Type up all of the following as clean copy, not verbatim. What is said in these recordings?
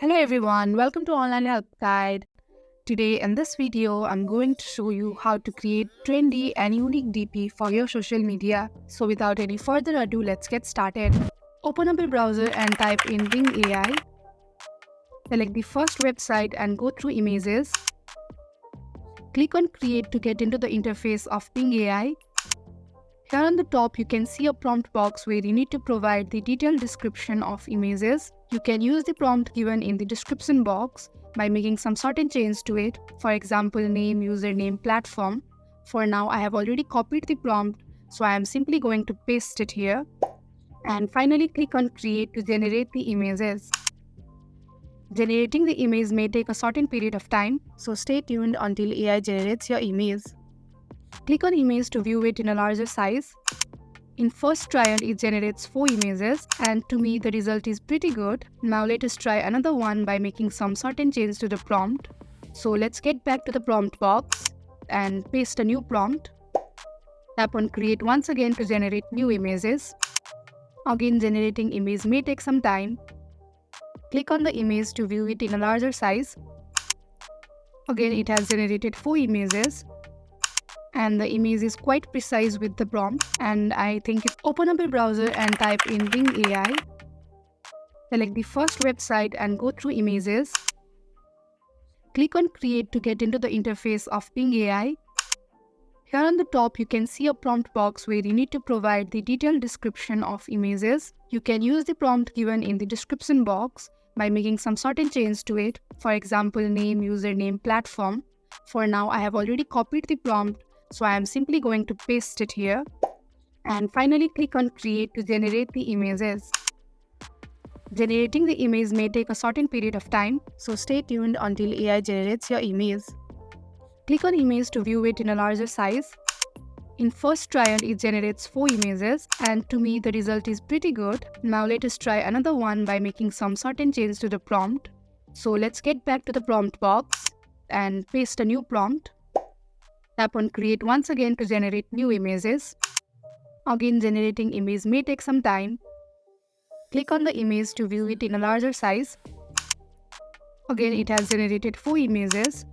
Hello everyone, welcome to Online Help Guide. Today in this video, I'm going to show you how to create trendy and unique DP for your social media. So without any further ado, let's get started. Open up your browser and type in Bing AI. Select the first website and go through images. Click on Create to get into the interface of Bing AI. Here on the top, you can see a prompt box where you need to provide the detailed description of images. You can use the prompt given in the description box by making some certain changes to it. For example, name, username, platform. For now, I have already copied the prompt, so I am simply going to paste it here. And finally, click on Create to generate the images. Generating the image may take a certain period of time, so stay tuned until AI generates your image. Click on Image to view it in a larger size. In first trial, it generates 4 images, and to me the result is pretty good. Now let us try another one by making some certain changes to the prompt. So let's get back to the prompt box and paste a new prompt. Tap on Create once again to generate new images. Again, generating image may take some time. Click on the image to view it in a larger size. Again, it has generated 4 images. And the image is quite precise with the prompt, and I think open up your browser and type in Bing AI. Select the first website and go through images. Click on Create to get into the interface of Bing AI. Here on the top, you can see a prompt box where you need to provide the detailed description of images. You can use the prompt given in the description box by making some certain changes to it. For example, name, username, platform. For now, I have already copied the prompt, so I am simply going to paste it here. And finally, click on Create to generate the images. Generating the image may take a certain period of time, so stay tuned until AI generates your image. Click on Image to view it in a larger size. In first trial, it generates 4 images, and to me the result is pretty good. Now let us try another one by making some certain changes to the prompt. So let's get back to the prompt box and paste a new prompt. Tap on Create once again to generate new images. Again, generating image may take some time. Click on the image to view it in a larger size. Again, it has generated 4 images.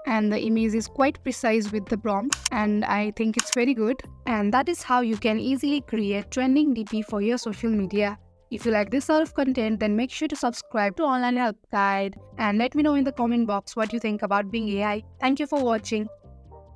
And the image is quite precise with the prompt, and I think it's very good. And that is how you can easily create trending DP for your social media. If you like this sort of content, then make sure to subscribe to Online Help Guide and let me know in the comment box what you think about Bing AI. Thank you for watching.